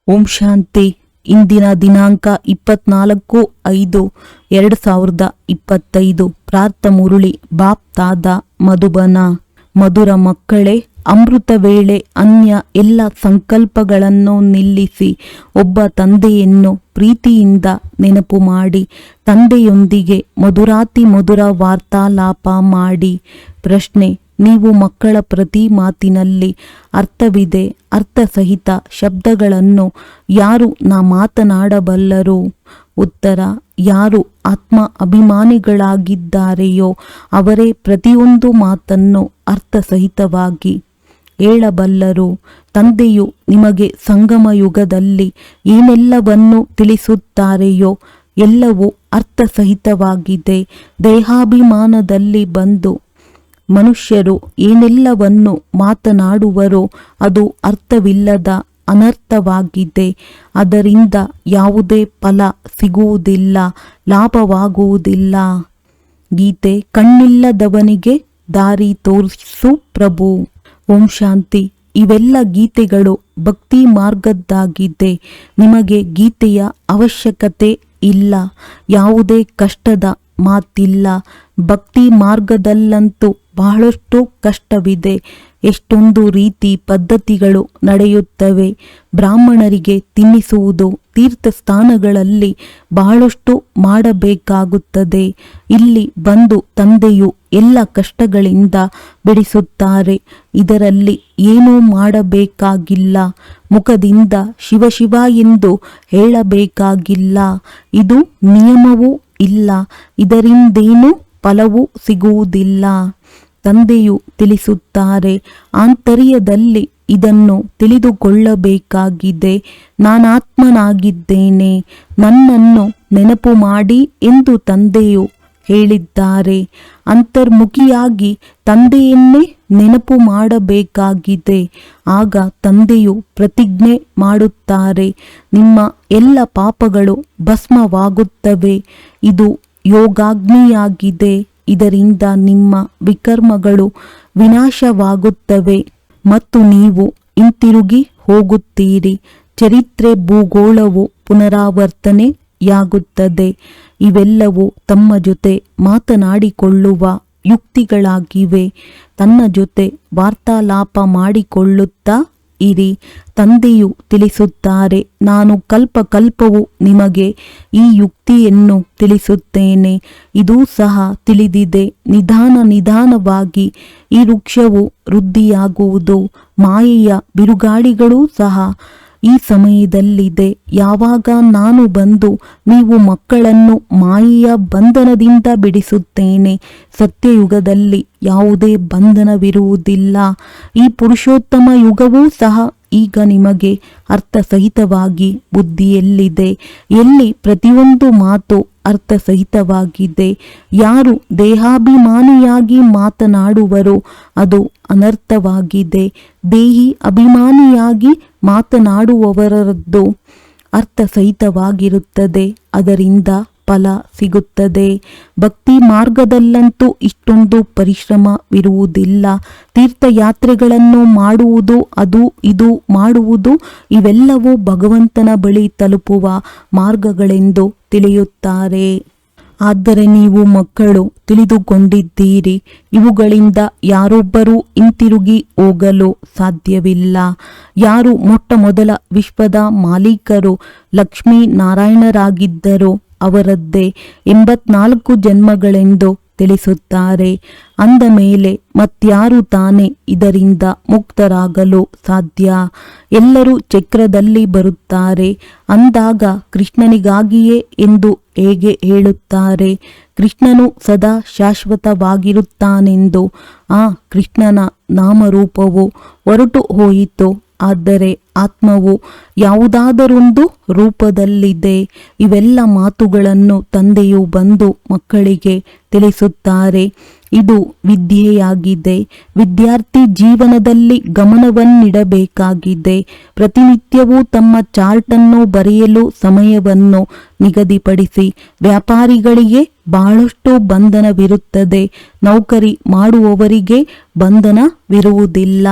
ಓಂ ಶಾಂತಿ. ಇಂದಿನ ದಿನಾಂಕ 24/5/2025. ಪ್ರಾರ್ಥ ಮುರುಳಿ ಬಾಪ್ ತಾದ ಮಧುಬನ. ಮಧುರ ಮಕ್ಕಳೇ, ಅಮೃತ ವೇಳೆ ಅನ್ಯ ಎಲ್ಲ ಸಂಕಲ್ಪಗಳನ್ನು ನಿಲ್ಲಿಸಿ ಒಬ್ಬ ತಂದೆಯನ್ನು ಪ್ರೀತಿಯಿಂದ ನೆನಪು ಮಾಡಿ ತಂದೆಯೊಂದಿಗೆ ಮಧುರಾತಿ ಮಧುರ ವಾರ್ತಾಲಾಪ ಮಾಡಿ. ಪ್ರಶ್ನೆ: ನೀವು ಮಕ್ಕಳ ಪ್ರತಿ ಮಾತಿನಲ್ಲಿ ಅರ್ಥವಿದೆ, ಅರ್ಥಸಹಿತ ಶಬ್ದಗಳನ್ನು ಯಾರು ಮಾತನಾಡಬಲ್ಲರು? ಉತ್ತರ: ಯಾರು ಆತ್ಮ ಅಭಿಮಾನಿಗಳಾಗಿದ್ದಾರೆಯೋ ಅವರೇ ಪ್ರತಿಯೊಂದು ಮಾತನ್ನು ಅರ್ಥಸಹಿತವಾಗಿ ಹೇಳಬಲ್ಲರು. ತಂದೆಯು ನಿಮಗೆ ಸಂಗಮ ಯುಗದಲ್ಲಿ ಏನೆಲ್ಲವನ್ನು ತಿಳಿಸುತ್ತಾರೆಯೋ ಎಲ್ಲವೂ ಅರ್ಥಸಹಿತವಾಗಿದೆ. ದೇಹಾಭಿಮಾನದಲ್ಲಿ ಬಂದು ಮನುಷ್ಯರು ಏನೆಲ್ಲವನ್ನು ಮಾತನಾಡುವರೋ ಅದು ಅರ್ಥವಿಲ್ಲದ ಅನರ್ಥವಾಗಿದೆ. ಅದರಿಂದ ಯಾವುದೇ ಫಲ ಸಿಗುವುದಿಲ್ಲ, ಲಾಭವಾಗುವುದಿಲ್ಲ. ಗೀತೆ. ಕಣ್ಣಿಲ್ಲದವನಿಗೆ ದಾರಿ ತೋರಿಸು ಪ್ರಭು. ಓಂ ಶಾಂತಿ. ಇವೆಲ್ಲ ಗೀತೆಗಳು ಭಕ್ತಿ ಮಾರ್ಗದ್ದಾಗಿದೆ. ನಿಮಗೆ ಗೀತೆಯ ಅವಶ್ಯಕತೆ ಇಲ್ಲ. ಯಾವುದೇ ಕಷ್ಟದ ಮಾತಿಲ್ಲ. ಭಕ್ತಿ ಮಾರ್ಗದಲ್ಲಂತೂ ಬಹಳಷ್ಟು ಕಷ್ಟವಿದೆ. ಎಷ್ಟೊಂದು ರೀತಿ ಪದ್ಧತಿಗಳು ನಡೆಯುತ್ತವೆ. ಬ್ರಾಹ್ಮಣರಿಗೆ ತಿನ್ನಿಸುವುದು, ತೀರ್ಥಸ್ಥಾನಗಳಲ್ಲಿ ಬಹಳಷ್ಟು ಮಾಡಬೇಕಾಗುತ್ತದೆ. ಇಲ್ಲಿ ಬಂದು ತಂದೆಯು ಎಲ್ಲ ಕಷ್ಟಗಳಿಂದ ಬಿಡಿಸುತ್ತಾರೆ. ಇದರಲ್ಲಿ ಏನೂ ಮಾಡಬೇಕಾಗಿಲ್ಲ. ಮುಖದಿಂದ ಶಿವ ಶಿವ ಎಂದು ಹೇಳಬೇಕಾಗಿಲ್ಲ. ಇದು ನಿಯಮವೂ ಇಲ್ಲ. ಇದರಿಂದೇನೂ ಫಲವೂ ಸಿಗುವುದಿಲ್ಲ. ತಂದೆಯು ತಿಳಿಸುತ್ತಾರೆ, ಆಂತರ್ಯದಲ್ಲಿ ಇದನ್ನು ತಿಳಿದುಕೊಳ್ಳಬೇಕಾಗಿದೆ. ನಾನಾತ್ಮನಾಗಿದ್ದೇನೆ, ನನ್ನನ್ನು ನೆನಪು ಮಾಡಿ ಎಂದು ತಂದೆಯು ಹೇಳಿದ್ದಾರೆ. ಅಂತರ್ಮುಖಿಯಾಗಿ ತಂದೆಯನ್ನೇ ನೆನಪು ಮಾಡಬೇಕಾಗಿದೆ. ಆಗ ತಂದೆಯು ಪ್ರತಿಜ್ಞೆ ಮಾಡುತ್ತಾರೆ, ನಿಮ್ಮ ಎಲ್ಲ ಪಾಪಗಳು ಭಸ್ಮವಾಗುತ್ತವೆ. ಇದು ಯೋಗಾಗ್ನಿಯಾಗಿದೆ. ಇದರಿಂದ ನಿಮ್ಮ ವಿಕರ್ಮಗಳು ವಿನಾಶವಾಗುತ್ತವೆ ಮತ್ತು ನೀವು ಹಿಂತಿರುಗಿ ಹೋಗುತ್ತೀರಿ. ಚರಿತ್ರೆ ಭೂಗೋಳವು ಪುನರಾವರ್ತನೆಯಾಗುತ್ತದೆ. ಇವೆಲ್ಲವೂ ತಮ್ಮ ಜೊತೆ ಮಾತನಾಡಿಕೊಳ್ಳುವ ಯುಕ್ತಿಗಳಾಗಿವೆ. ತನ್ನ ಜೊತೆ ವಾರ್ತಾಲಾಪ ಮಾಡಿಕೊಳ್ಳುತ್ತಾ ಇರಿ. ತಂದೆಯು ತಿಳಿಸುತ್ತಾರೆ, ನಾನು ಕಲ್ಪಕಲ್ಪವು ನಿಮಗೆ ಈ ಯುಕ್ತಿಯನ್ನು ತಿಳಿಸುತ್ತೇನೆ. ಇದೂ ಸಹ ತಿಳಿದಿದೆ. ನಿಧಾನವಾಗಿ ಈ ವೃಕ್ಷವು ವೃದ್ಧಿಯಾಗುವುದು. ಮಾಯೆಯ ಬಿರುಗಾಳಿಗಳೂ ಸಹ ಈ ಸಮಯದಲ್ಲಿದೆ. ಯಾವಾಗ ನಾನು ಬಂದು ನೀವು ಮಕ್ಕಳನ್ನು ಮಾಯೆಯ ಬಂಧನದಿಂದ ಬಿಡಿಸುತ್ತೇನೆ. ಸತ್ಯಯುಗದಲ್ಲಿ ಯಾವುದೇ ಬಂಧನವಿರುವುದಿಲ್ಲ. ಈ ಪುರುಷೋತ್ತಮ ಯುಗವೂ ಸಹ ಈಗ ನಿಮಗೆ ಅರ್ಥಸಹಿತವಾಗಿ ಬುದ್ಧಿಯಲ್ಲಿದೆ. ಎಲ್ಲಿ ಪ್ರತಿಯೊಂದು ಮಾತು ಅರ್ಥಸಹಿತವಾಗಿದೆ. ಯಾರು ದೇಹಾಭಿಮಾನಿಯಾಗಿ ಮಾತನಾಡುವರೋ ಅದು ಅನರ್ಥವಾಗಿದೆ. ದೇಹಿ ಅಭಿಮಾನಿಯಾಗಿ ಮಾತನಾಡುವವರದ್ದು ಅರ್ಥಸಹಿತವಾಗಿರುತ್ತದೆ. ಅದರಿಂದ ಫಲ ಸಿಗುತ್ತದೆ. ಭಕ್ತಿ ಮಾರ್ಗದಲ್ಲಂತೂ ಇಷ್ಟೊಂದು ಪರಿಶ್ರಮವಿರುವುದಿಲ್ಲ. ತೀರ್ಥಯಾತ್ರೆಗಳನ್ನು ಮಾಡುವುದು, ಅದು ಇದು ಮಾಡುವುದು, ಇವೆಲ್ಲವೂ ಭಗವಂತನ ಬಳಿ ತಲುಪುವ ಮಾರ್ಗಗಳೆಂದು ತಿಳಿಯುತ್ತಾರೆ. ಆದರೆ ನೀವು ಮಕ್ಕಳು ತಿಳಿದುಕೊಂಡಿದ್ದೀರಿ, ಇವುಗಳಿಂದ ಯಾರೊಬ್ಬರೂ ಹಿಂತಿರುಗಿ ಹೋಗಲು ಸಾಧ್ಯವಿಲ್ಲ. ಯಾರು ಮೊಟ್ಟಮೊದಲ ವಿಶ್ವದ ಮಾಲೀಕರು ಲಕ್ಷ್ಮೀನಾರಾಯಣರಾಗಿದ್ದರೋ ಅವರದ್ದೇ 84 ಜನ್ಮಗಳೆಂದು ತಿಳಿಸುತ್ತಾರೆ. ಅಂದ ಮೇಲೆ ಮತ್ಯಾರು ತಾನೇ ಇದರಿಂದ ಮುಕ್ತರಾಗಲು ಸಾಧ್ಯ? ಎಲ್ಲರೂ ಚಕ್ರದಲ್ಲಿ ಬರುತ್ತಾರೆ ಅಂದಾಗ ಕೃಷ್ಣನಿಗಾಗಿಯೇ ಎಂದು ಹೇಗೆ ಹೇಳುತ್ತಾರೆ? ಕೃಷ್ಣನು ಸದಾ ಶಾಶ್ವತವಾಗಿರುತ್ತಾನೆಂದು. ಆ ಕೃಷ್ಣನ ನಾಮರೂಪವು ಹೊರಟು ಹೋಯಿತು. ಆದರೆ ಆತ್ಮವು ಯಾವುದಾದರೊಂದು ರೂಪದಲ್ಲಿದೆ. ಇವೆಲ್ಲ ಮಾತುಗಳನ್ನು ತಂದೆಯು ಬಂದು ಮಕ್ಕಳಿಗೆ ತಿಳಿಸುತ್ತಾರೆ. ಇದು ವಿದ್ಯೆಯಾಗಿದೆ. ವಿದ್ಯಾರ್ಥಿ ಜೀವನದಲ್ಲಿ ಗಮನವನ್ನಿಡಬೇಕಾಗಿದೆ. ಪ್ರತಿನಿತ್ಯವೂ ತಮ್ಮ ಚಾರ್ಟನ್ನು ಬರೆಯಲು ಸಮಯವನ್ನು ನಿಗದಿಪಡಿಸಿ. ವ್ಯಾಪಾರಿಗಳಿಗೆ ಬಹಳಷ್ಟು ಬಂಧನವಿರುತ್ತದೆ. ನೌಕರಿ ಮಾಡುವವರಿಗೆ ಬಂಧನವಿರುವುದಿಲ್ಲ.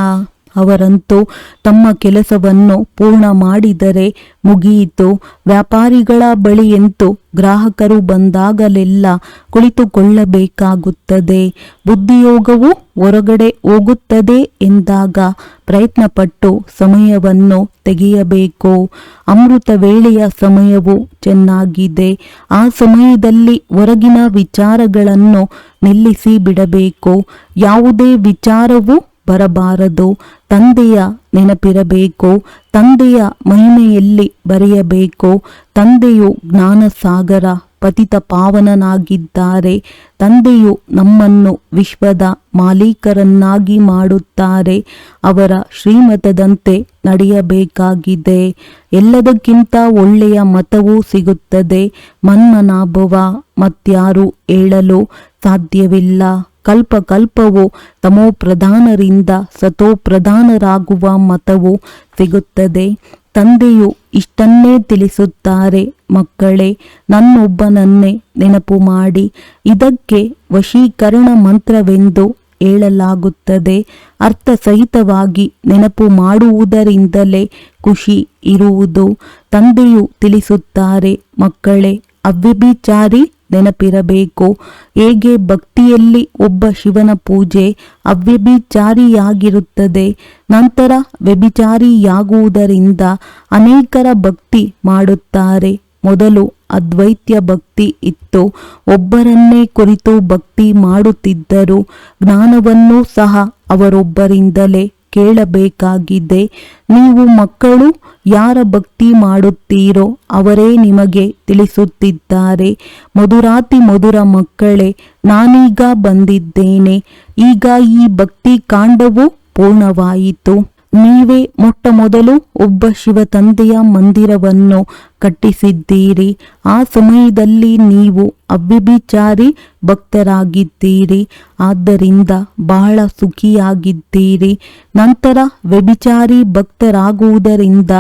ಅವರಂತೂ ತಮ್ಮ ಕೆಲಸವನ್ನು ಪೂರ್ಣ ಮಾಡಿದರೆ ಮುಗಿಯಿತು. ವ್ಯಾಪಾರಿಗಳ ಬಳಿಯಂತೂ ಗ್ರಾಹಕರು ಬಂದಾಗಲೆಲ್ಲ ಕುಳಿತುಕೊಳ್ಳಬೇಕಾಗುತ್ತದೆ. ಬುದ್ಧಿಯೋಗವು ಹೊರಗಡೆ ಹೋಗುತ್ತದೆ ಎಂದಾಗ ಪ್ರಯತ್ನಪಟ್ಟು ಸಮಯವನ್ನು ತೆಗೆಯಬೇಕು. ಅಮೃತ ವೇಳೆಯ ಸಮಯವು ಚೆನ್ನಾಗಿದೆ. ಆ ಸಮಯದಲ್ಲಿ ಹೊರಗಿನ ವಿಚಾರಗಳನ್ನು ನಿಲ್ಲಿಸಿ ಬಿಡಬೇಕು. ಯಾವುದೇ ವಿಚಾರವೂ ಬರಬಾರದು. ತಂದೆಯ ನೆನಪಿರಬೇಕು. ತಂದೆಯ ಮಹಿಮೆಯಲ್ಲಿ ಬರೆಯಬೇಕು. ತಂದೆಯು ಜ್ಞಾನಸಾಗರ, ಪತಿತ ಪಾವನನಾಗಿದ್ದಾರೆ. ತಂದೆಯು ನಮ್ಮನ್ನು ವಿಶ್ವದ ಮಾಲೀಕರನ್ನಾಗಿ ಮಾಡುತ್ತಾರೆ. ಅವರ ಶ್ರೀಮತದಂತೆ ನಡೆಯಬೇಕಾಗಿದೆ. ಎಲ್ಲದಕ್ಕಿಂತ ಒಳ್ಳೆಯ ಮತವೂ ಸಿಗುತ್ತದೆ. ಮನ್ಮನಾಭವ ಮತ್ಯಾರು ಹೇಳಲು ಸಾಧ್ಯವಿಲ್ಲ. ಕಲ್ಪಕಲ್ಪವು ತಮೋಪ್ರಧಾನರಿಂದ ಸತೋಪ್ರಧಾನರಾಗುವ ಮತವು ಸಿಗುತ್ತದೆ. ತಂದೆಯು ಇಷ್ಟನ್ನೇ ತಿಳಿಸುತ್ತಾರೆ, ಮಕ್ಕಳೇ, ನನ್ನೊಬ್ಬನನ್ನೇ ನೆನಪು ಮಾಡಿ. ಇದಕ್ಕೆ ವಶೀಕರಣ ಮಂತ್ರವೆಂದು ಹೇಳಲಾಗುತ್ತದೆ. ಅರ್ಥಸಹಿತವಾಗಿ ನೆನಪು ಮಾಡುವುದರಿಂದಲೇ ಖುಷಿ ಇರುವುದು. ತಂದೆಯು ತಿಳಿಸುತ್ತಾರೆ, ಮಕ್ಕಳೇ, ಅವ್ಯಭಿಚಾರಿ ನೆನಪಿರಬೇಕು. ಹೇಗೆ ಭಕ್ತಿಯಲ್ಲಿ ಒಬ್ಬ ಶಿವನ ಪೂಜೆ ಅವ್ಯಭಿಚಾರಿಯಾಗಿರುತ್ತದೆ, ನಂತರ ವ್ಯಭಿಚಾರಿಯಾಗುವುದರಿಂದ ಅನೇಕರ ಭಕ್ತಿ ಮಾಡುತ್ತಾರೆ. ಮೊದಲು ಅದ್ವೈತ್ಯ ಭಕ್ತಿ ಇತ್ತು. ಒಬ್ಬರನ್ನೇ ಕುರಿತು ಭಕ್ತಿ ಮಾಡುತ್ತಿದ್ದರು. ಜ್ಞಾನವನ್ನು ಸಹ ಅವರೊಬ್ಬರಿಂದಲೇ ಕೇಳಬೇಕಾಗಿದೆ. ನೀವು ಮಕ್ಕಳು ಯಾರ ಭಕ್ತಿ ಮಾಡುತ್ತೀರೋ ಅವರೇ ನಿಮಗೆ ತಿಳಿಸುತ್ತಿದ್ದಾರೆ. ಮಧುರಾತಿ ಮಧುರ ಮಕ್ಕಳೇ, ನಾನೀಗ ಬಂದಿದ್ದೇನೆ. ಈಗ ಈ ಭಕ್ತಿ ಕಾಂಡವು ಪೂರ್ಣವಾಯಿತು. ನೀವೇ ಮೊಟ್ಟ ಮೊದಲು ಒಬ್ಬ ಶಿವ ತಂದೆಯ ಮಂದಿರವನ್ನು ಕಟ್ಟಿಸಿದ್ದೀರಿ. ಆ ಸಮಯದಲ್ಲಿ ನೀವು ಅವ್ಯಭಿಚಾರಿ ಭಕ್ತರಾಗಿದ್ದೀರಿ. ಆದ್ದರಿಂದ ಬಹಳ ಸುಖಿಯಾಗಿದ್ದೀರಿ. ನಂತರ ವ್ಯಭಿಚಾರಿ ಭಕ್ತರಾಗುವುದರಿಂದ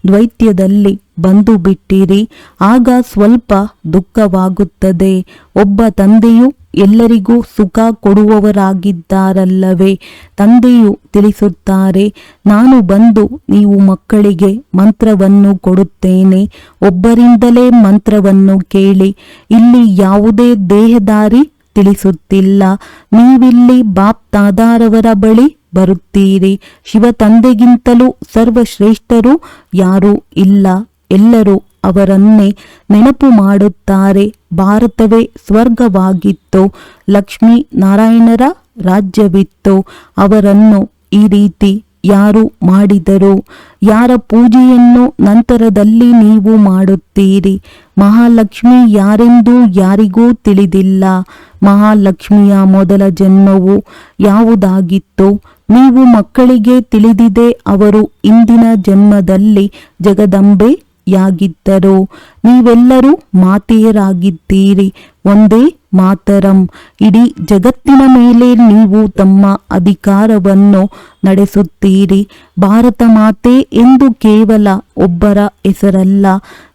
ದ್ವೈತ್ಯದಲ್ಲಿ ಬಂದು ಬಿಟ್ಟಿರಿ. ಆಗ ಸ್ವಲ್ಪ ದುಃಖವಾಗುತ್ತದೆ. ಒಬ್ಬ ತಂದೆಯು ಎಲ್ಲರಿಗೂ ಸುಖ ಕೊಡುವವರಾಗಿದ್ದಾರಲ್ಲವೇ. ತಂದೆಯು ತಿಳಿಸುತ್ತಾರೆ, ನಾನು ಬಂದು ನೀವು ಮಕ್ಕಳಿಗೆ ಮಂತ್ರವನ್ನು ಕೊಡುತ್ತೇನೆ. ಒಬ್ಬರಿಂದಲೇ ಮಂತ್ರವನ್ನು ಕೇಳಿ. ಇಲ್ಲಿ ಯಾವುದೇ ದೇಹದಾರಿ ತಿಳಿಸುತ್ತಿಲ್ಲ. ನೀವಿಲ್ಲಿ ಬಾಪ್ ತಾದಾರವರ ಬಳಿ ಬರುತ್ತೀರಿ. ಶಿವ ತಂದೆಗಿಂತಲೂ ಸರ್ವಶ್ರೇಷ್ಠರು ಯಾರೂ ಇಲ್ಲ. ಎಲ್ಲರೂ ಅವರನ್ನೇ ನೆನಪು ಮಾಡುತ್ತಾರೆ. ಭಾರತವೇ ಸ್ವರ್ಗವಾಗಿತ್ತು. ಲಕ್ಷ್ಮೀ ನಾರಾಯಣರ ರಾಜ್ಯವಿತ್ತು. ಅವರನ್ನು ಈ ರೀತಿ ಯಾರು ಮಾಡಿದರು? ಯಾರ ಪೂಜೆಯನ್ನು ನಂತರದಲ್ಲಿ ನೀವು ಮಾಡುತ್ತೀರಿ? ಮಹಾಲಕ್ಷ್ಮಿ ಯಾರೆಂದು ಯಾರಿಗೂ ತಿಳಿದಿಲ್ಲ. ಮಹಾಲಕ್ಷ್ಮಿಯ ಮೊದಲ ಜನ್ಮವು ಯಾವುದಾಗಿತ್ತು? ನೀವು ಮಕ್ಕಳಿಗೆ ತಿಳಿದಿದೆ. ಅವರು ಇಂದಿನ ಜನ್ಮದಲ್ಲಿ ಜಗದಂಬೆ ಯಾಗಿದ್ದರು. ನೀವೆಲ್ಲರೂ ಮಾತೆಯರಾಗಿದ್ದೀರಿ. ಒಂದೇ ಮಾತರಂ. ಇಡೀ ಜಗತ್ತಿನ ಮೇಲೆ ನೀವು ತಮ್ಮ ಅಧಿಕಾರವನ್ನು ನಡೆಸುತ್ತೀರಿ. ಭಾರತ ಮಾತೆ ಎಂದು ಕೇವಲ ಒಬ್ಬರ ಹೆಸರಲ್ಲ.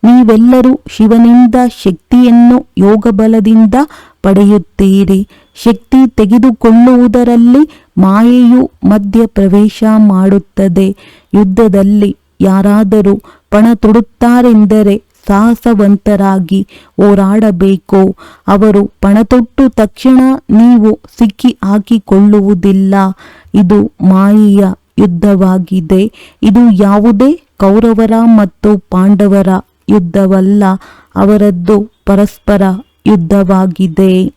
ನೀವೆಲ್ಲರೂ ಶಿವನಿಂದ ಶಕ್ತಿಯನ್ನು ಯೋಗಬಲದಿಂದ ಪಡೆಯುತ್ತೀರಿ. ಶಕ್ತಿ ತೆಗೆದುಕೊಳ್ಳುವುದರಲ್ಲಿ ಮಾಯೆಯು ಮಧ್ಯ ಪ್ರವೇಶ ಮಾಡುತ್ತದೆ. ಯುದ್ಧದಲ್ಲಿ ಯಾರಾದರೂ ಪಣ ತೊಡುತ್ತಾರೆಂದರೆ ಸಾಹಸವಂತರಾಗಿ ಹೋರಾಡಬೇಕು. ಅವರು ಪಣತೊಟ್ಟು ತಕ್ಷಣ ನೀವು ಸಿಕ್ಕಿ ಹಾಕಿಕೊಳ್ಳುವುದಿಲ್ಲ. ಇದು ಮಾಯೆಯ ಯುದ್ಧವಾಗಿದೆ. ಇದು ಯಾವುದೇ ಕೌರವರ ಮತ್ತು ಪಾಂಡವರ ಯುದ್ಧವಲ್ಲ. ಅವರದ್ದು ಪರಸ್ಪರ ಯುದ್ಧವಾಗಿದೆ.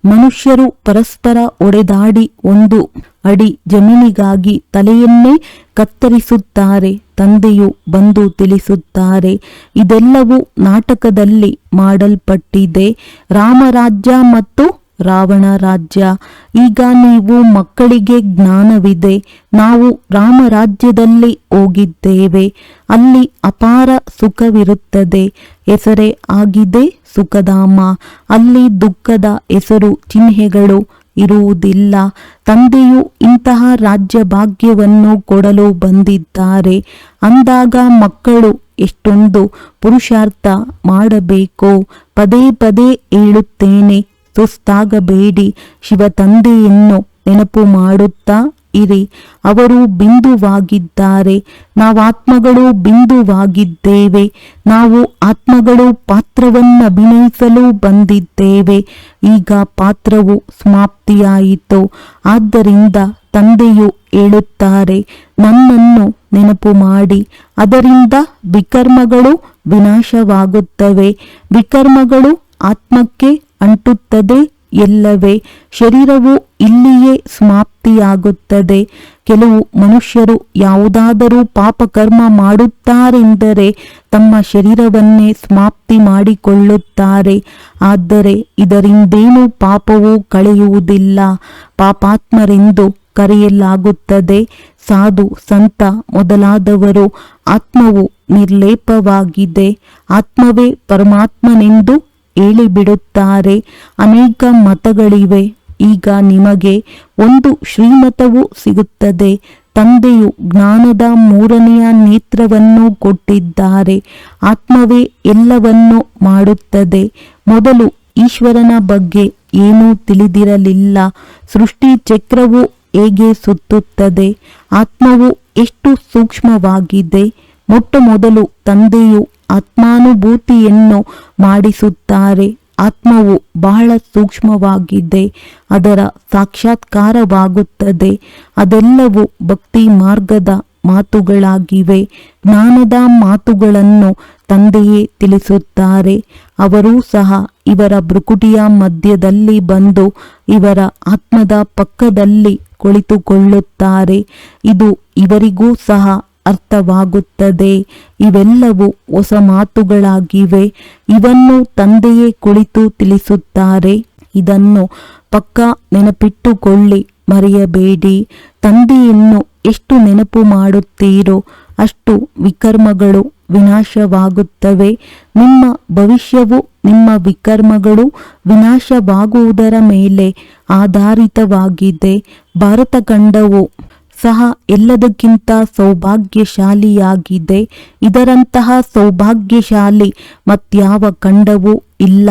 ಮನುಷ್ಯರು ಪರಸ್ಪರ ಒಡೆದಾಡಿ ಒಂದು ಅಡಿ ಜಮೀನಿಗಾಗಿ ತಲೆಯನ್ನೇ ಕತ್ತರಿಸುತ್ತಾರೆ. ತಂದೆಯು ಬಂದು ತಿಳಿಸುತ್ತಾರೆ, ಇದೆಲ್ಲವೂ ನಾಟಕದಲ್ಲಿ ಮಾಡಲ್ಪಟ್ಟಿದೆ. ರಾಮರಾಜ್ಯ ಮತ್ತು ರಾವಣ ರಾಜ್ಯ. ಈಗ ನೀವು ಮಕ್ಕಳಿಗೆ ಜ್ಞಾನವಿದೆ. ನಾವು ರಾಮರಾಜ್ಯದಲ್ಲಿ ಹೋಗಿದ್ದೇವೆ. ಅಲ್ಲಿ ಅಪಾರ ಸುಖವಿರುತ್ತದೆ. ಹೆಸರೇ ಆಗಿದೆ ಸುಖಧಾಮ. ಅಲ್ಲಿ ದುಃಖದ ಹೆಸರು ಚಿಹ್ನೆಗಳು ಇರುವುದಿಲ್ಲ. ತಂದೆಯು ಇಂತಹ ರಾಜ್ಯ ಭಾಗ್ಯವನ್ನು ಕೊಡಲು ಬಂದಿದ್ದಾರೆ. ಅಂದಾಗ ಮಕ್ಕಳು ಎಷ್ಟೊಂದು ಪುರುಷಾರ್ಥ ಮಾಡಬೇಕು. ಪದೇ ಪದೇ ಹೇಳುತ್ತೇನೆ, ಸುಸ್ತಾಗಬೇಡಿ. ಶಿವ ತಂದೆಯನ್ನು ನೆನಪು ಮಾಡುತ್ತಾ ಇರಿ. ಅವರು ಬಿಂದುವಾಗಿದ್ದಾರೆ, ನಾವಾತ್ಮಗಳು ಬಿಂದುವಾಗಿದ್ದೇವೆ. ನಾವು ಆತ್ಮಗಳು ಪಾತ್ರವನ್ನಭಿನಯಿಸಲು ಬಂದಿದ್ದೇವೆ. ಈಗ ಪಾತ್ರವು ಸಮಾಪ್ತಿಯಾಯಿತು. ಆದ್ದರಿಂದ ತಂದೆಯು ಹೇಳುತ್ತಾರೆ, ನನ್ನನ್ನು ನೆನಪು ಮಾಡಿ. ಅದರಿಂದ ವಿಕರ್ಮಗಳು ವಿನಾಶವಾಗುತ್ತವೆ. ವಿಕರ್ಮಗಳು ಆತ್ಮಕ್ಕೆ ಅಂಟುತ್ತದೆ ಎಲ್ಲವೇ. ಶರೀರವು ಇಲ್ಲಿಯೇ ಸಮಾಪ್ತಿಯಾಗುತ್ತದೆ. ಕೆಲವು ಮನುಷ್ಯರು ಯಾವುದಾದರೂ ಪಾಪಕರ್ಮ ಮಾಡುತ್ತಾರೆಂದರೆ ತಮ್ಮ ಶರೀರವನ್ನೇ ಸಮಾಪ್ತಿ ಮಾಡಿಕೊಳ್ಳುತ್ತಾರೆ. ಆದರೆ ಇದರಿಂದೇನೂ ಪಾಪವು ಕಳೆಯುವುದಿಲ್ಲ. ಪಾಪಾತ್ಮರೆಂದು ಕರೆಯಲಾಗುತ್ತದೆ. ಸಾಧು ಸಂತ ಮೊದಲಾದವರು ಆತ್ಮವು ನಿರ್ಲೇಪವಾಗಿದೆ, ಆತ್ಮವೇ ಪರಮಾತ್ಮನೆಂದು ಹೇಳಿಬಿಡುತ್ತಾರೆ. ಅನೇಕ ಮತಗಳಿವೆ. ಈಗ ನಿಮಗೆ ಒಂದು ಶ್ರೀಮತವು ಸಿಗುತ್ತದೆ. ತಂದೆಯು ಜ್ಞಾನದ ಮೂರನೆಯ ನೇತ್ರವನ್ನು ಕೊಟ್ಟಿದ್ದಾರೆ. ಆತ್ಮವೇ ಎಲ್ಲವನ್ನೂ ಮಾಡುತ್ತದೆ. ಮೊದಲು ಈಶ್ವರನ ಬಗ್ಗೆ ಏನೂ ತಿಳಿದಿರಲಿಲ್ಲ. ಸೃಷ್ಟಿ ಚಕ್ರವು ಹೇಗೆ ಸುತ್ತುತ್ತದೆ, ಆತ್ಮವು ಎಷ್ಟು ಸೂಕ್ಷ್ಮವಾಗಿದೆ. ಮೊಟ್ಟಮೊದಲು ತಂದೆಯು ಆತ್ಮಾನುಭೂತಿಯನ್ನು ಮಾಡಿಸುತ್ತಾರೆ. ಆತ್ಮವು ಬಹಳ ಸೂಕ್ಷ್ಮವಾಗಿದೆ, ಅದರ ಸಾಕ್ಷಾತ್ಕಾರವಾಗುತ್ತದೆ. ಅದೆಲ್ಲವೂ ಭಕ್ತಿ ಮಾರ್ಗದ ಮಾತುಗಳಾಗಿವೆ. ಜ್ಞಾನದ ಮಾತುಗಳನ್ನು ತಂದೆಯೇ ತಿಳಿಸುತ್ತಾರೆ. ಅವರೂ ಸಹ ಇವರ ಭ್ರುಕುಟಿಯ ಮಧ್ಯದಲ್ಲಿ ಬಂದು ಇವರ ಆತ್ಮದ ಪಕ್ಕದಲ್ಲಿ ಕುಳಿತುಕೊಳ್ಳುತ್ತಾರೆ. ಇದು ಇವರಿಗೂ ಸಹ ಅರ್ಥವಾಗುತ್ತದೆ. ಇವೆಲ್ಲವೂ ಹೊಸ ಮಾತುಗಳಾಗಿವೆ. ಇವನ್ನು ತಂದೆಯೇ ಕುಳಿತು ತಿಳಿಸುತ್ತಾರೆ. ಇದನ್ನು ಪಕ್ಕ ನೆನಪಿಟ್ಟುಕೊಳ್ಳಿ, ಮರೆಯಬೇಡಿ. ತಂದೆಯನ್ನು ಎಷ್ಟು ನೆನಪು ಮಾಡುತ್ತೀರೋ ಅಷ್ಟು ವಿಕರ್ಮಗಳು ವಿನಾಶವಾಗುತ್ತವೆ. ನಿಮ್ಮ ಭವಿಷ್ಯವು ನಿಮ್ಮ ವಿಕರ್ಮಗಳು ವಿನಾಶವಾಗುವುದರ ಮೇಲೆ ಆಧಾರಿತವಾಗಿದೆ. ಭಾರತಖಂಡವು ಸಹ ಎಲ್ಲದಕ್ಕಿಂತ ಸೌಭಾಗ್ಯಶಾಲಿಯಾಗಿದೆ. ಇದರಂತಹ ಸೌಭಾಗ್ಯಶಾಲಿ ಮತ್ಯಾವ ಖಂಡವೂ ಇಲ್ಲ.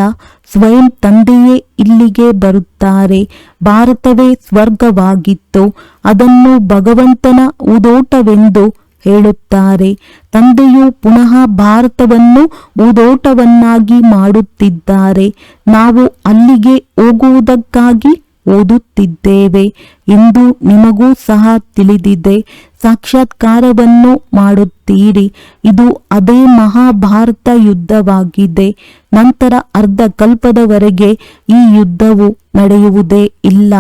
ಸ್ವಯಂ ತಂದೆಯೇ ಇಲ್ಲಿಗೆ ಬರುತ್ತಾರೆ. ಭಾರತವೇ ಸ್ವರ್ಗವಾಗಿತ್ತು, ಅದನ್ನು ಭಗವಂತನ ಉದೋಟವೆಂದು ಹೇಳುತ್ತಾರೆ. ತಂದೆಯು ಪುನಃ ಭಾರತವನ್ನು ಉದೋಟವನ್ನಾಗಿ ಮಾಡುತ್ತಿದ್ದಾರೆ. ನಾವು ಅಲ್ಲಿಗೆ ಹೋಗುವುದಕ್ಕಾಗಿ ಓದುತ್ತಿದ್ದೇವೆ ಎಂದು ನಿಮಗೂ ಸಹ ತಿಳಿದಿದೆ. ಸಾಕ್ಷಾತ್ಕಾರವನ್ನು ಮಾಡುತ್ತೀರಿ. ಇದು ಅದೇ ಮಹಾಭಾರತ ಯುದ್ಧವಾಗಿದೆ. ನಂತರ ಅರ್ಧ ಕಲ್ಪದವರೆಗೆ ಈ ಯುದ್ಧವು ನಡೆಯುವುದೇ ಇಲ್ಲ.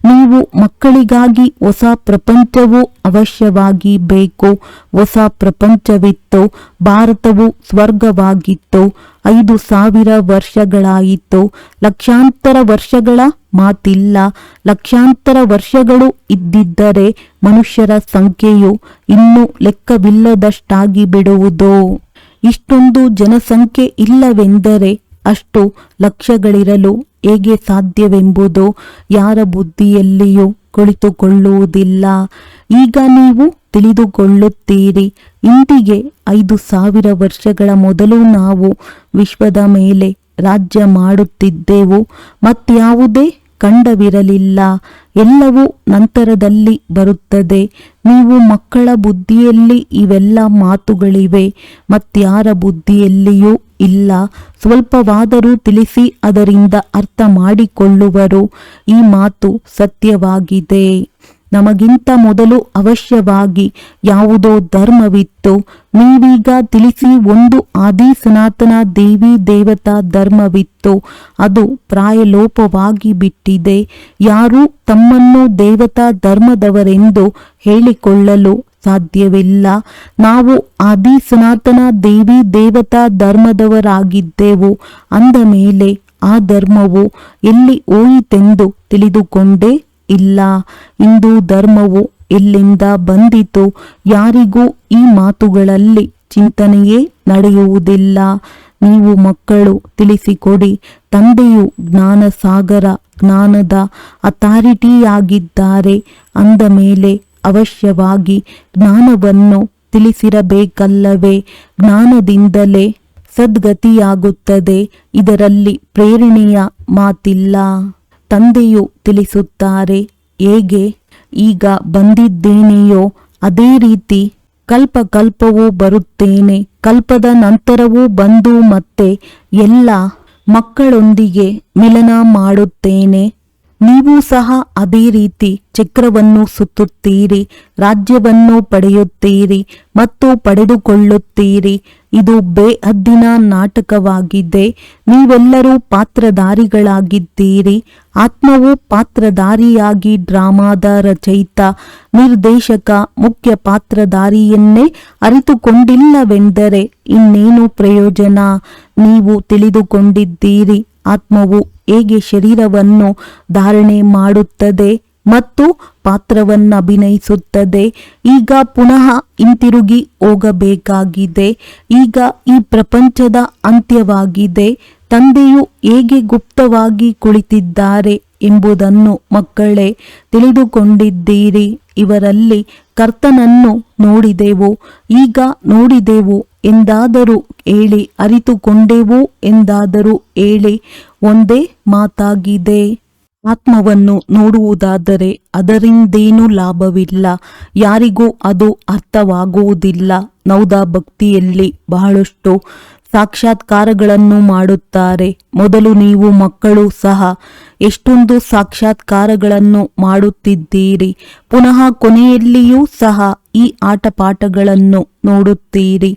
ನೀವು ಮಕ್ಕಳಿಗಾಗಿ ಹೊಸ ಪ್ರಪಂಚವು ಅವಶ್ಯವಾಗಿ ಬೇಕು. ಹೊಸ ಪ್ರಪಂಚವಿತ್ತು, ಭಾರತವು ಸ್ವರ್ಗವಾಗಿತ್ತು. 5000 ವರ್ಷಗಳಾಯಿತು. ಲಕ್ಷಾಂತರ ವರ್ಷಗಳ ಮಾತಿಲ್ಲ. ಲಕ್ಷಾಂತರ ವರ್ಷಗಳು ಇದ್ದಿದ್ದರೆ ಮನುಷ್ಯರ ಸಂಖ್ಯೆಯು ಇನ್ನೂ ಲೆಕ್ಕವಿಲ್ಲದಷ್ಟಾಗಿ ಬಿಡುವುದು. ಇಷ್ಟೊಂದು ಜನಸಂಖ್ಯೆ ಇಲ್ಲವೆಂದರೆ ಅಷ್ಟು ಲಕ್ಷಗಳಿರಲು ಹೇಗೆ ಸಾಧ್ಯವೆಂಬುದು ಯಾರ ಬುದ್ಧಿಯಲ್ಲಿಯೂ ಕುಳಿತುಕೊಳ್ಳುವುದಿಲ್ಲ. ಈಗ ನೀವು ತಿಳಿದುಕೊಳ್ಳುತ್ತೀರಿ. ಇಂದಿಗೆ 5000 ವರ್ಷಗಳ ಮೊದಲು ನಾವು ವಿಶ್ವದ ಮೇಲೆ ರಾಜ್ಯ ಮಾಡುತ್ತಿದ್ದೆವು. ಮತ್ಯಾವುದೇ ಖಂಡವಿರಲಿಲ್ಲ. ಎಲ್ಲವೂ ನಂತರದಲ್ಲಿ ಬರುತ್ತದೆ. ನೀವು ಮಕ್ಕಳ ಬುದ್ಧಿಯಲ್ಲಿ ಇವೆಲ್ಲ ಮಾತುಗಳಿವೆ, ಮತ್ಯಾರ ಬುದ್ಧಿಯಲ್ಲಿಯೂ ಇಲ್ಲ. ಸ್ವಲ್ಪವಾದರೂ ತಿಳಿಸಿ ಅದರಿಂದ ಅರ್ಥ ಮಾಡಿಕೊಳ್ಳುವರು. ಈ ಮಾತು ಸತ್ಯವಾಗಿದೆ. ನಮಗಿಂತ ಮೊದಲು ಅವಶ್ಯವಾಗಿ ಯಾವುದೋ ಧರ್ಮವಿತ್ತು. ನೀವೀಗ ತಿಳಿಸಿ ಒಂದು ಆದಿ ಸನಾತನ ದೇವಿ ದೇವತಾ ಧರ್ಮವಿತ್ತು. ಅದು ಪ್ರಾಯಲೋಪವಾಗಿ ಬಿಟ್ಟಿದೆ. ಯಾರೂ ತಮ್ಮನ್ನು ದೇವತಾ ಧರ್ಮದವರೆಂದು ಹೇಳಿಕೊಳ್ಳಲು ಸಾಧ್ಯವಿಲ್ಲ. ನಾವು ಆದಿ ಸನಾತನ ದೇವಿ ದೇವತಾ ಧರ್ಮದವರಾಗಿದ್ದೆವು. ಅಂದ ಮೇಲೆ ಆ ಧರ್ಮವು ಎಲ್ಲಿ ಹೋಯಿತೆಂದು ತಿಳಿದುಕೊಂಡೇ ಇಲ್ಲ. ಹಿಂದೂ ಧರ್ಮವು ಎಲ್ಲಿಂದ ಬಂದಿತು? ಯಾರಿಗೂ ಈ ಮಾತುಗಳಲ್ಲಿ ಚಿಂತನೆಯೇ ನಡೆಯುವುದಿಲ್ಲ. ನೀವು ಮಕ್ಕಳು ತಿಳಿಸಿಕೊಡಿ. ತಂದೆಯು ಜ್ಞಾನ ಸಾಗರ, ಜ್ಞಾನದ ಅಥಾರಿಟಿಯಾಗಿದ್ದಾರೆ. ಅಂದ ಮೇಲೆ ಅವಶ್ಯವಾಗಿ ಜ್ಞಾನವನ್ನು ತಿಳಿಸಿರಬೇಕಲ್ಲವೇ? ಜ್ಞಾನದಿಂದಲೇ ಸದ್ಗತಿಯಾಗುತ್ತದೆ. ಇದರಲ್ಲಿ ಪ್ರೇರಣೆಯ ಮಾತಿಲ್ಲ. ತಂದೆಯು ತಿಳಿಸುತ್ತಾರೆ. ಹೇಗೆ? ಈಗ ಬಂದಿದ್ದೇನೆಯೋ ಅದೇ ರೀತಿ ಕಲ್ಪವೂ ಬರುತ್ತೇನೆ. ಕಲ್ಪದ ನಂತರವೂ ಬಂದು ಮತ್ತೆ ಎಲ್ಲ ಮಕ್ಕಳೊಂದಿಗೆ ಮಿಲನ ಮಾಡುತ್ತೇನೆ. ನೀವು ಸಹ ಅದೇ ರೀತಿ ಚಕ್ರವನ್ನು ಸುತ್ತುತ್ತೀರಿ, ರಾಜ್ಯವನ್ನು ಪಡೆಯುತ್ತೀರಿ ಮತ್ತು ಪಡೆದುಕೊಳ್ಳುತ್ತೀರಿ. ಇದು ಬೇಹದ್ದಿನ ನಾಟಕವಾಗಿದೆ. ನೀವೆಲ್ಲರೂ ಪಾತ್ರಧಾರಿಗಳಾಗಿದ್ದೀರಿ. ಆತ್ಮವು ಪಾತ್ರಧಾರಿಯಾಗಿ ಡ್ರಾಮಾದ ರಚಯಿತ, ನಿರ್ದೇಶಕ, ಮುಖ್ಯ ಪಾತ್ರಧಾರಿಯನ್ನೇ ಅರಿತುಕೊಂಡಿಲ್ಲವೆಂದರೆ ಇನ್ನೇನು ಪ್ರಯೋಜನ? ನೀವು ತಿಳಿದುಕೊಂಡಿದ್ದೀರಿ ಆತ್ಮವು ಹೇಗೆ ಶರೀರವನ್ನು ಧಾರಣೆ ಮಾಡುತ್ತದೆ ಮತ್ತು ಪಾತ್ರವನ್ನಭಿನಯಿಸುತ್ತದೆ. ಈಗ ಪುನಃ ಹಿಂತಿರುಗಿ ಹೋಗಬೇಕಾಗಿದೆ. ಈಗ ಈ ಪ್ರಪಂಚದ ಅಂತ್ಯವಾಗಿದೆ. ತಂದೆಯು ಹೇಗೆ ಗುಪ್ತವಾಗಿ ಕುಳಿತಿದ್ದಾರೆ ಎಂಬುದನ್ನು ಮಕ್ಕಳೇ ತಿಳಿದುಕೊಂಡಿದ್ದೀರಿ. ಇವರಲ್ಲಿ ಕರ್ತನನ್ನು ನೋಡಿದೆವು, ಈಗ ನೋಡಿದೆವು ಎಂದಾದರೂ ಹೇಳಿ, ಅರಿತುಕೊಂಡೆವು ಎಂದಾದರೂ ಹೇಳಿ. ಒಂದೇ ಮಾತಾಗಿದೆ. ಆತ್ಮವನ್ನು ನೋಡುವುದಾದರೆ ಅದರಿಂದೇನೂ ಲಾಭವಿಲ್ಲ. ಯಾರಿಗೂ ಅದು ಅರ್ಥವಾಗುವುದಿಲ್ಲ. ನೌದಾ ಭಕ್ತಿಯಲ್ಲಿ ಬಹಳಷ್ಟು ಸಾಕ್ಷಾತ್ಕಾರಗಳನ್ನು ಮಾಡುತ್ತಾರೆ. ಮೊದಲು ನೀವು ಮಕ್ಕಳು ಸಹ ಎಷ್ಟೊಂದು ಸಾಕ್ಷಾತ್ಕಾರಗಳನ್ನು ಮಾಡುತ್ತಿದ್ದೀರಿ. ಪುನಃ ಕೊನೆಯಲ್ಲಿಯೂ ಸಹ ಈ ಆಟಪಾಠಗಳನ್ನು ನೋಡುತ್ತೀರಿ.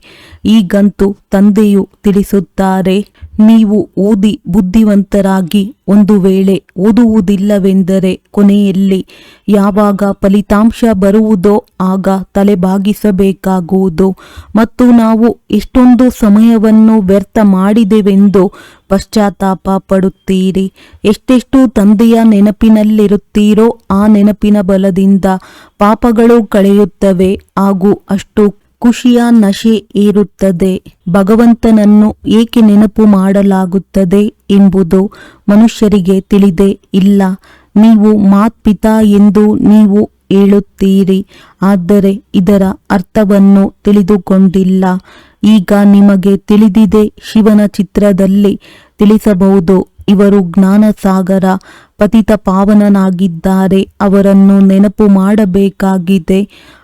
ಈಗಂತೂ ತಂದೆಯು ತಿಳಿಸುತ್ತಾರೆ, ನೀವು ಓದಿ ಬುದ್ಧಿವಂತರಾಗಿ ಒಂದು ವೇಳೆ ಓದುವುದಿಲ್ಲವೆಂದರೆ ಕೊನೆಯಲ್ಲಿ ಯಾವಾಗ ಫಲಿತಾಂಶ ಬರುವುದೋ ಆಗ ತಲೆಬಾಗಿಸಬೇಕಾಗುವುದು. ಮತ್ತು ನಾವು ಎಷ್ಟೊಂದು ಸಮಯವನ್ನು ವ್ಯರ್ಥ ಮಾಡಿದೆವೆಂದು ಪಶ್ಚಾತ್ತಾಪ ಪಡುತ್ತೀರಿ. ಎಷ್ಟೆಷ್ಟು ತಂದೆಯ ನೆನಪಿನಲ್ಲಿರುತ್ತೀರೋ ಆ ನೆನಪಿನ ಬಲದಿಂದ ಪಾಪಗಳು ಕಳೆಯುತ್ತವೆ ಹಾಗೂ ಅಷ್ಟು ಖುಷಿಯ ನಶೆ ಏರುತ್ತದೆ. ಭಗವಂತನನ್ನು ಏಕೆ ನೆನಪು ಮಾಡಲಾಗುತ್ತದೆ ಎಂಬುದು ಮನುಷ್ಯರಿಗೆ ತಿಳಿದೇ ಇಲ್ಲ. ನೀವು ಮಾತ್ಪಿತಾ ಎಂದು ನೀವು ಹೇಳುತ್ತೀರಿ, ಆದರೆ ಇದರ ಅರ್ಥವನ್ನು ತಿಳಿದುಕೊಂಡಿಲ್ಲ. ಈಗ ನಿಮಗೆ ತಿಳಿದಿದೆ. ಶಿವನ ಚಿತ್ರದಲ್ಲಿ ತಿಳಿಸಬಹುದು, ಇವರು ಜ್ಞಾನಸಾಗರ, ಪತಿತ ಪಾವನನಾಗಿದ್ದಾರೆ. ಅವರನ್ನು ನೆನಪು ಮಾಡಬೇಕಾಗಿದೆ.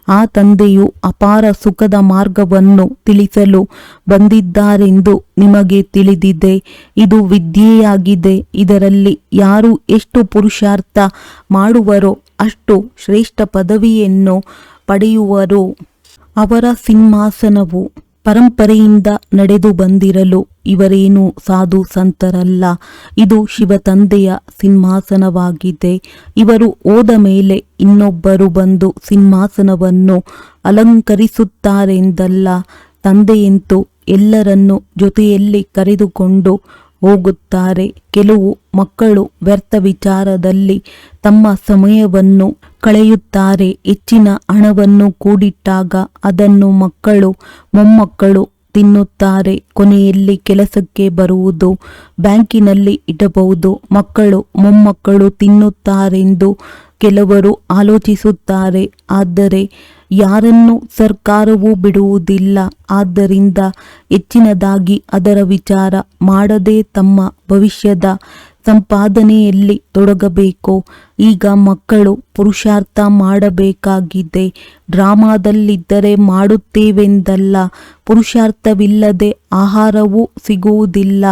ಆ ತಂದೆಯು ಅಪಾರ ಸುಖದ ಮಾರ್ಗವನ್ನು ತಿಳಿಸಲು ಬಂದಿದ್ದಾರೆಂದು ನಿಮಗೆ ತಿಳಿದಿದೆ. ಇದು ವಿದ್ಯೆಯಾಗಿದೆ. ಇದರಲ್ಲಿ ಯಾರು ಎಷ್ಟು ಪುರುಷಾರ್ಥ ಮಾಡುವರೋ ಅಷ್ಟು ಶ್ರೇಷ್ಠ ಪದವಿಯನ್ನು ಪಡೆಯುವರು. ಅವರ ಸಿಂಹಾಸನವು ಪರಂಪರೆಯಿಂದ ನಡೆದು ಬಂದಿರಲು ಇವರೇನು ಸಾಧು ಸಂತರಲ್ಲ. ಇದು ಶಿವತಂದೆಯ ಸಿಂಹಾಸನವಾಗಿದೆ. ಇವರು ಹೋದ ಮೇಲೆ ಇನ್ನೊಬ್ಬರು ಬಂದು ಸಿಂಹಾಸನವನ್ನು ಅಲಂಕರಿಸುತ್ತಾರೆಂದಲ್ಲ. ತಂದೆಯಂತೂ ಎಲ್ಲರನ್ನೂ ಜೊತೆಯಲ್ಲಿ ಕರೆದುಕೊಂಡು ಹೋಗುತ್ತಾರೆ. ಕೆಲವು ಮಕ್ಕಳು ವ್ಯರ್ಥ ವಿಚಾರದಲ್ಲಿ ತಮ್ಮ ಸಮಯವನ್ನು ಕಳೆಯುತ್ತಾರೆ. ಹೆಚ್ಚಿನ ಹಣವನ್ನು ಕೂಡಿಟ್ಟಾಗ ಅದನ್ನು ಮಕ್ಕಳು, ಮೊಮ್ಮಕ್ಕಳು ತಿನ್ನುತ್ತಾರೆ. ಕೊನೆಯಲ್ಲಿ ಕೆಲಸಕ್ಕೆ ಬರುವುದು ಬ್ಯಾಂಕಿನಲ್ಲಿ ಇಡಬಹುದು. ಮಕ್ಕಳು, ಮೊಮ್ಮಕ್ಕಳು ತಿನ್ನುತ್ತಾರೆಂದು ಕೆಲವರು ಆಲೋಚಿಸುತ್ತಾರೆ. ಆದರೆ ಯಾರನ್ನು ಸರ್ಕಾರವು ಬಿಡುವುದಿಲ್ಲ. ಆದ್ದರಿಂದ ಹೆಚ್ಚಿನದಾಗಿ ಅದರ ವಿಚಾರ ಮಾಡದೆ ತಮ್ಮ ಭವಿಷ್ಯದ ಸಂಪಾದನೆಯಲ್ಲಿ ತೊಡಗಬೇಕು. ಈಗ ಮಕ್ಕಳು ಪುರುಷಾರ್ಥ ಮಾಡಬೇಕಾಗಿದೆ. ಡ್ರಾಮಾದಲ್ಲಿದ್ದರೆ ಮಾಡುತ್ತೇವೆಂದಲ್ಲ. ಪುರುಷಾರ್ಥವಿಲ್ಲದೆ ಆಹಾರವೂ ಸಿಗುವುದಿಲ್ಲ.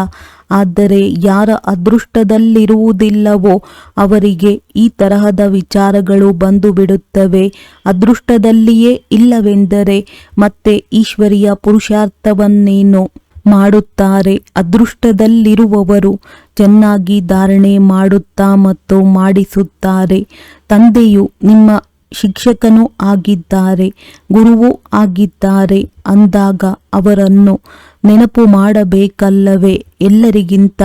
ಆದರೆ ಯಾರ ಅದೃಷ್ಟದಲ್ಲಿರುವುದಿಲ್ಲವೋ ಅವರಿಗೆ ಈ ತರಹದ ವಿಚಾರಗಳು ಬಂದು ಬಿಡುತ್ತವೆ. ಅದೃಷ್ಟದಲ್ಲಿಯೇ ಇಲ್ಲವೆಂದರೆ ಮತ್ತೆ ಈಶ್ವರಿಯ ಪುರುಷಾರ್ಥವನ್ನೇನು ಮಾಡುತ್ತಾರೆ? ಅದೃಷ್ಟದಲ್ಲಿರುವವರು ಚೆನ್ನಾಗಿ ಧಾರಣೆ ಮಾಡುತ್ತಾ ಮತ್ತು ಮಾಡಿಸುತ್ತಾರೆ. ತಂದೆಯು ನಿಮ್ಮ ಶಿಕ್ಷಕನೂ ಆಗಿದ್ದಾರೆ, ಗುರುವೂ ಆಗಿದ್ದಾರೆ ಅಂದಾಗ ಅವರನ್ನು ನೆನಪು ಮಾಡಬೇಕಲ್ಲವೇ? ಎಲ್ಲರಿಗಿಂತ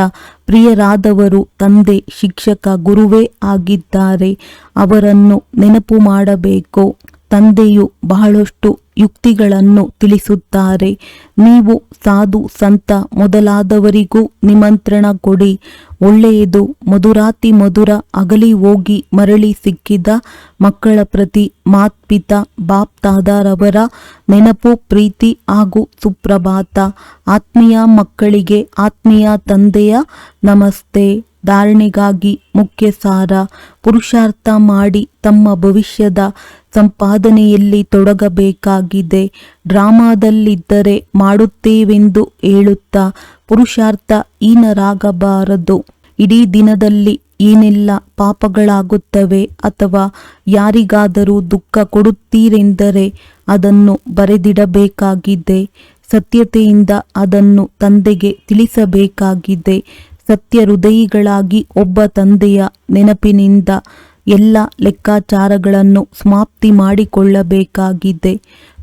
ಪ್ರಿಯರಾದವರು ತಂದೆ, ಶಿಕ್ಷಕ, ಗುರುವೇ ಆಗಿದ್ದಾರೆ. ಅವರನ್ನು ನೆನಪು ಮಾಡಬೇಕು. ತಂದೆಯು ಬಹಳಷ್ಟು ಯುಕ್ತಿಗಳನ್ನು ತಿಳಿಸುತ್ತಾರೆ. ನೀವು ಸಾಧು ಸಂತ ಮೊದಲಾದವರಿಗೂ ನಿಮಂತ್ರಣ ಕೊಡಿ. ಒಳ್ಳೆಯದು. ಮಧುರಾತಿ ಮಧುರ ಅಗಲಿ ಹೋಗಿ ಮರಳಿ ಸಿಕ್ಕಿದ ಮಕ್ಕಳ ಪ್ರತಿ ಮಾತ್ಪಿತಾ ಬಾಪ್ ದಾದಾರವರ ನೆನಪು, ಪ್ರೀತಿ ಹಾಗೂ ಸುಪ್ರಭಾತ. ಆತ್ಮೀಯ ಮಕ್ಕಳಿಗೆ ಆತ್ಮೀಯ ತಂದೆಯ ನಮಸ್ತೆ. ಧಾರಣೆಗಾಗಿ ಮುಖ್ಯ ಸಾರ. ಪುರುಷಾರ್ಥ ಮಾಡಿ ತಮ್ಮ ಭವಿಷ್ಯದ ಸಂಪಾದನೆಯಲ್ಲಿ ತೊಡಗಬೇಕಾಗಿದೆ. ಡ್ರಾಮಾದಲ್ಲಿದ್ದರೆ ಮಾಡುತ್ತೇವೆಂದು ಹೇಳುತ್ತಾ ಪುರುಷಾರ್ಥ ಹೀನರಾಗಬಾರದು. ಇಡೀ ದಿನದಲ್ಲಿ ಏನೆಲ್ಲ ಪಾಪಗಳಾಗುತ್ತವೆ ಅಥವಾ ಯಾರಿಗಾದರೂ ದುಃಖ ಕೊಡುತ್ತೀರೆಂದರೆ ಅದನ್ನು ಬರೆದಿಡಬೇಕಾಗಿದೆ. ಸತ್ಯತೆಯಿಂದ ಅದನ್ನು ತಂದೆಗೆ ತಿಳಿಸಬೇಕಾಗಿದೆ. ಸತ್ಯ ಹೃದಯಿಗಳಾಗಿ ಒಬ್ಬ ತಂದೆಯ ನೆನಪಿನಿಂದ ಎಲ್ಲ ಲೆಕ್ಕಾಚಾರಗಳನ್ನು ಸಮಾಪ್ತಿ ಮಾಡಿಕೊಳ್ಳಬೇಕಾಗಿದೆ.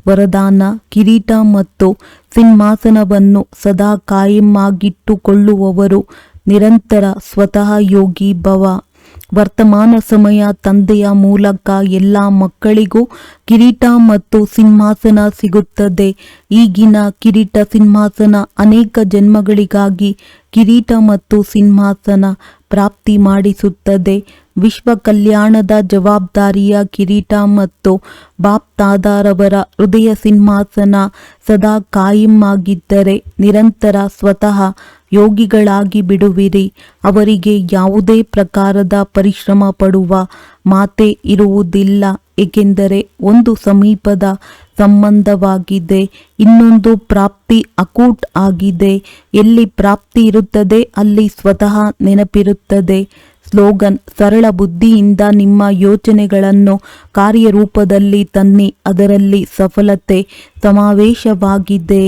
ವರದಾನ: ಕಿರೀಟ ಮತ್ತು ಸಿಂಹಾಸನವನ್ನು ಸದಾ ಕಾಯಮ್ಮಾಗಿಟ್ಟುಕೊಳ್ಳುವವರು ನಿರಂತರ ಸ್ವತಃ ಯೋಗಿ ಭವ. ವರ್ತಮಾನ ಸಮಯ ತಂದೆಯ ಮೂಲಕ ಎಲ್ಲ ಮಕ್ಕಳಿಗೂ ಕಿರೀಟ ಮತ್ತು ಸಿಂಹಾಸನ ಸಿಗುತ್ತದೆ. ಈಗಿನ ಕಿರೀಟ ಸಿಂಹಾಸನ ಅನೇಕ ಜನ್ಮಗಳಿಗಾಗಿ ಕಿರೀಟ ಮತ್ತು ಸಿಂಹಾಸನ ಪ್ರಾಪ್ತಿ ಮಾಡಿಸುತ್ತದೆ. ವಿಶ್ವ ಕಲ್ಯಾಣದ ಜವಾಬ್ದಾರಿಯ ಕಿರೀಟ ಮತ್ತು ಬಾಪ್ ದಾದಾರವರ ಹೃದಯ ಸಿಂಹಾಸನ ಸದಾ ಕಾಯಮ್ಮಾಗಿದ್ದರೆ ನಿರಂತರ ಸ್ವತಃ ಯೋಗಿಗಳಾಗಿ ಬಿಡುವಿರಿ. ಅವರಿಗೆ ಯಾವುದೇ ಪ್ರಕಾರದ ಪರಿಶ್ರಮ ಪಡುವ ಮಾತೇ ಇರುವುದಿಲ್ಲ, ಏಕೆಂದರೆ ಒಂದು ಸಮೀಪದ ಸಂಬಂಧವಾಗಿದೆ, ಇನ್ನೊಂದು ಪ್ರಾಪ್ತಿ ಅಕೂಟ್ ಆಗಿದೆ. ಎಲ್ಲಿ ಪ್ರಾಪ್ತಿ ಇರುತ್ತದೆ ಅಲ್ಲಿ ಸ್ವತಃ ನೆನಪಿರುತ್ತದೆ. ಸ್ಲೋಗನ್: ಸರಳ ಬುದ್ಧಿಯಿಂದ ನಿಮ್ಮ ಯೋಚನೆಗಳನ್ನು ಕಾರ್ಯರೂಪದಲ್ಲಿ ತನ್ನಿ, ಅದರಲ್ಲಿ ಸಫಲತೆ ಸಮಾವೇಶವಾಗಿದೆ.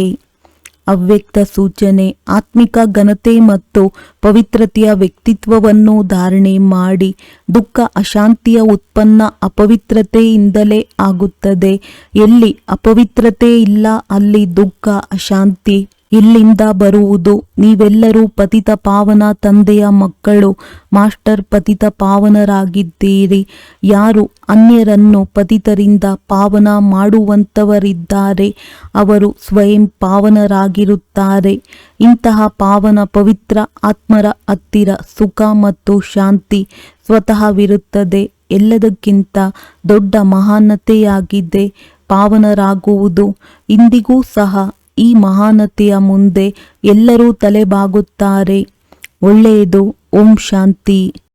ಅವ್ಯಕ್ತ ಸೂಚನೆ: ಆತ್ಮಿಕ ಘನತೆ ಮತ್ತು ಪವಿತ್ರತೆಯ ವ್ಯಕ್ತಿತ್ವವನ್ನು ಧಾರಣೆ ಮಾಡಿ. ದುಃಖ ಅಶಾಂತಿಯ ಉತ್ಪನ್ನ ಅಪವಿತ್ರತೆಯಿಂದಲೇ ಆಗುತ್ತದೆ. ಎಲ್ಲಿ ಅಪವಿತ್ರತೆ ಇಲ್ಲ ಅಲ್ಲಿ ದುಃಖ ಅಶಾಂತಿ ಇಲ್ಲಿಂದ ಬರುವುದು. ನೀವೆಲ್ಲರೂ ಪತಿತ ಪಾವನ ತಂದೆಯ ಮಕ್ಕಳು. ಮಾಸ್ಟರ್ ಪತಿತ ಪಾವನರಾಗಿದ್ದೀರಿ. ಯಾರು ಅನ್ಯರನ್ನು ಪತಿತರಿಂದ ಪಾವನ ಮಾಡುವಂತವರಿದ್ದಾರೆ ಅವರು ಸ್ವಯಂ ಪಾವನರಾಗಿರುತ್ತಾರೆ. ಇಂತಹ ಪಾವನ ಪವಿತ್ರ ಆತ್ಮರ ಹತ್ತಿರ ಸುಖ ಮತ್ತು ಶಾಂತಿ ಸ್ವತಃವಿರುತ್ತದೆ. ಎಲ್ಲದಕ್ಕಿಂತ ದೊಡ್ಡ ಮಹಾನತೆಯಾಗಿದೆ ಪಾವನರಾಗುವುದು. ಇಂದಿಗೂ ಸಹ ಈ ಮಹಾನತೆಯ ಮುಂದೆ ಎಲ್ಲರೂ ತಲೆಬಾಗುತ್ತಾರೆ. ಒಳ್ಳೆಯದು. ಓಂ ಶಾಂತಿ.